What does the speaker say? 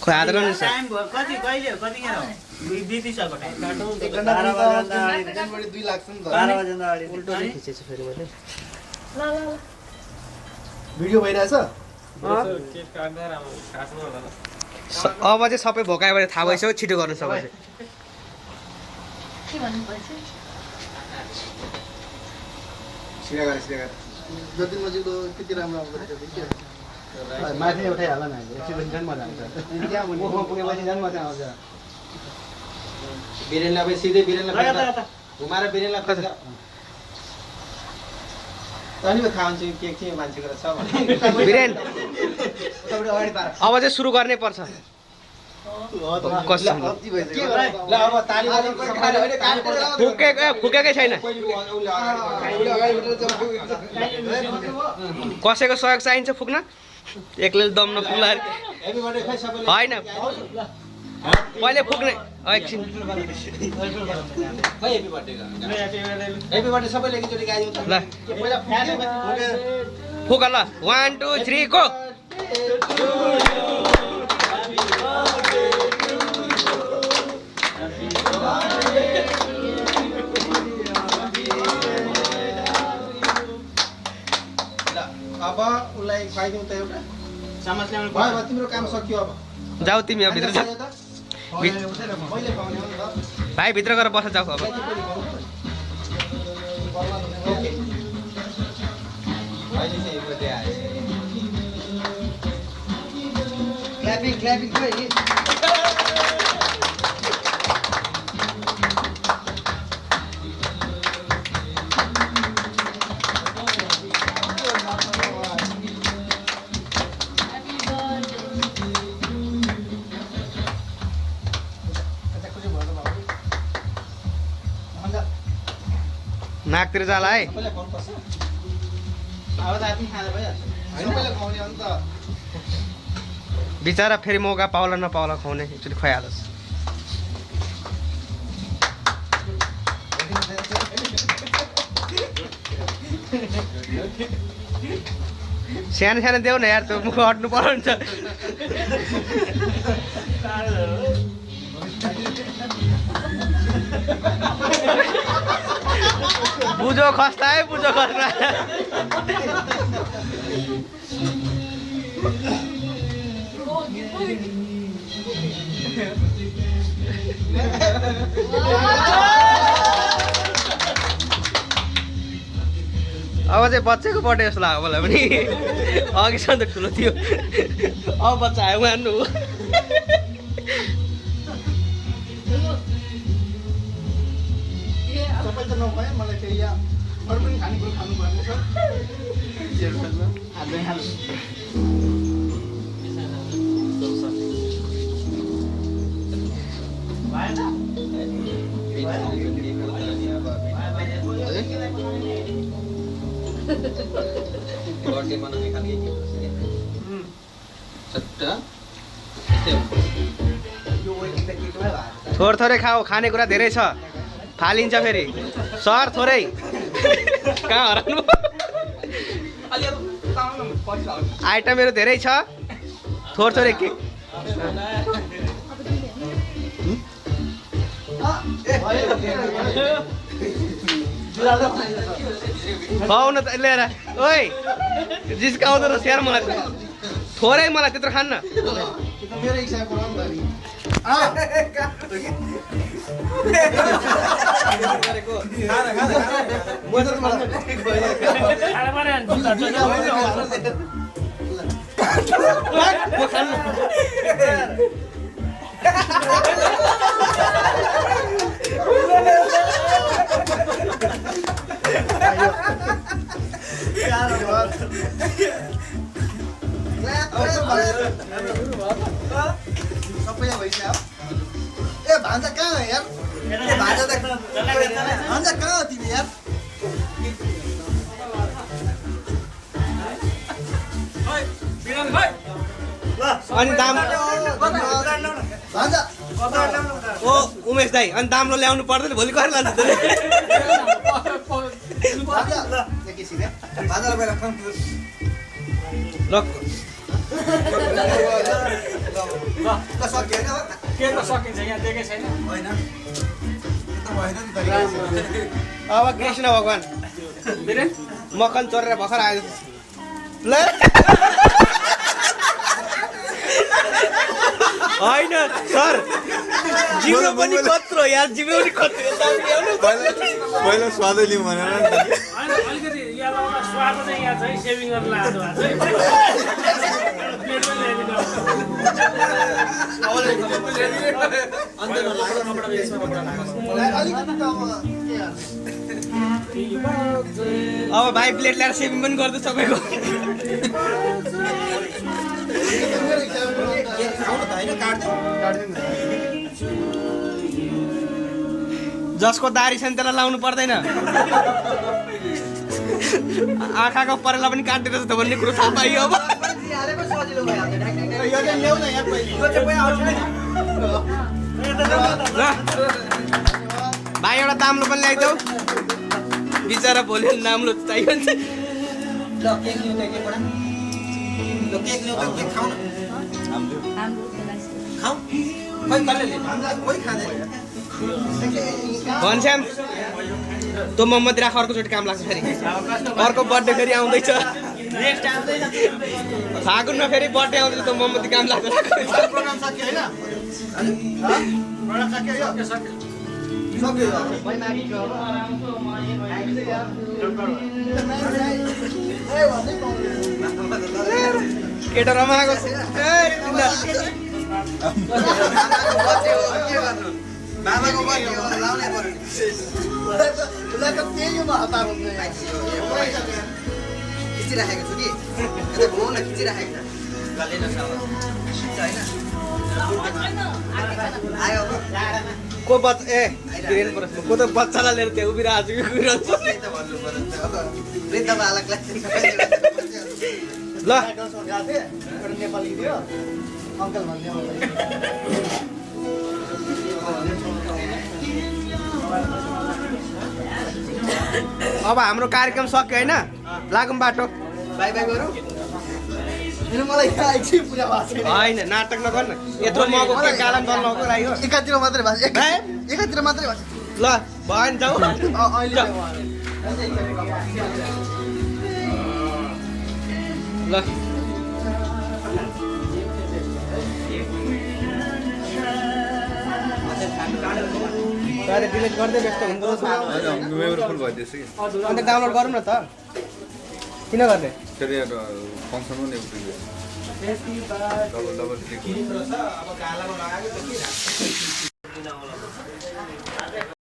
खोइ हात गर्नु छ कति कहिले हो कतिखेर हो बितिसक्यो टाइम 12 बजे 2 लाग्छ नि त 12 बजे अगाडि उल्टो खिचेछु फेरि मैले भिडियो भइरहेछ अब चाहिँ सबै भोकाइबाट थाहा भइसक्यो छिटो गर्नु सबै चाहिँ के भन्नुपर्छ सिधा गरे जति मजिलो त्यति राम्रो आउँछ माथि उठाइहाल न एकछिन झन् मजा आउँछ मुखमा पुगेपछि झन् मजा आउँछ बिरेनलाई अब सिधै बिरेनलाई घुमाएर बिरेनलाई खोज अनि थाहा हुन्छ के मान्छेको रहेछ भने बिरेन तपाईले अगाडि पार अब चाहिँ सुरु गर्नै पर्छ कसम ल अब ताली फुकेकै छैन कसैको सहयोग चाहिन्छ फुक्न एक्लै दम नपुग्ला होइन पहिले फुक्ने एकछिन हेपी बर्थडे सबैले एकचोटि गाइदिउँ ल फुक ल 1 2 3 गो अब उसलाई खुवाइदिउँ त एउटा समाज ल्याउनु भयो तिम्रो काम सकियो अब जाऊ तिमी अब भित्र जा मैले पाउने हो नि त भाइ भित्र गएर बस जाऊ अब ओके अहिले चाहिँ बर्थडे आयो क्ल्यापिङ खै नाकतिर जाला है पहिला फोन पर्छ अब त आफै खाँदा भइहाल्छ हैन पहिला खुवाउने हो नि त बिचरा फेरि मौका पाउला नपाउला खुवाउने एकचोटि खुवाइहालोस् सानो सानो देऊ न यार त्यो मुख हट्नु पर्यो नि त बुझो खस्ता है बुझो खस्ता अब चाहिँ बच्चाको बर्थडे जस्तो लाग्यो मलाई पनि अघिसम्म त ठुलो थियो अब बच्चा आयो मान्नु सबै त नखुवाए मलाई फेरि यहाँ अरू पनि खानेकुरो खानुपर्ने छ हाल्दै हाल बर्थडे मनाउने खालको सट्टा थोरै खाऊ खानेकुरा धेरै छ फालिन्छ फेरि सर थोरै कहाँ हराउनु आइटमहरू धेरै छ थोरै के पाउन त लिएर ओइ जिस्काउँदो रहेछ यार मलाई थोरै मलाई त्यत्रो खान्न मेरो इच्छा बोलाउँ न सबैलाई भइसक्यो ए भान्जा कहाँ हो यार भान्जा कहाँ हो तिमी यार अनि दाम भान्जा ओ उमेश दाई अनि दामलो ल्याउनु पर्दैन भोलि गएर लानु भान्जा भान्जालाई पहिला ल के त सकिन्छ यहाँ देखेको छैन अब कृष्ण भगवान मकन चोरेर भर्खर आयो ल होइन सर जिब्रो पनि कत्रो यार जिब्रो पनि कत्रो पहिला स्वादै लिउँ भनेर नि त होइन अलिकति यहाँ लगाउन स्वाद चाहिँ यहाँ चाहिँ सेभिङ गरेर लाएको भएको चाहिँ प्लेट पनि ल्याइदिनु अब भाइ प्लेट ल्याएर सेभिङ पनि गर्दै सबैको जसको दारी छ नि त्यसलाई लाउनु पर्दैन आँखाको परेला पनि काट्दै रहेछ त भन्ने कुरो थाहा पाइयो अब ल भाइ एउटा दाम्लो पनि ल्याइदेऊ बिचरा भोलि नाम्लो चाहियो नि घनश्याम तँ मोहम्मद राख अर्कोचोटि काम लाग्छ फेरि अर्को बर्थडे फेरि आउँदैछ फागुनमा फेरि बर्थडे आउँदैछ त मोहम्मदी काम लाग्छ प्रोग्राम सक्यो होइन प्रोग्राम केटा रमाएको खिचिराखेको छु कि यता घुमाउन खिचिराखेको आयो को बच्चा ए को त बच्चालाई लिएर त्यो उभिरहेको छु भन्नु पर्यो वृद्ध बालकलाई ल नेपाली दियो अङ्कल भन्ने अब हाम्रो कार्यक्रम सक्यो होइन लागौँ बाटो बाई बाई गरौँ मलाई एकछिन पुरा भएको छैन होइन नाटक नगर न यत्रो मको कालाम दल नको लाग्यो एकातिर मात्रै भएको एकातिर मात्रै भएको ल भएन जाऊ अहिले ल डिलिट गर्दै व्यस्त हुँदो मेमोरी फुल भइदिएछ कि अन्त डाउनलोड गरौँ न त किन गर्ने फेरि फङ्सन पनि डबल डबल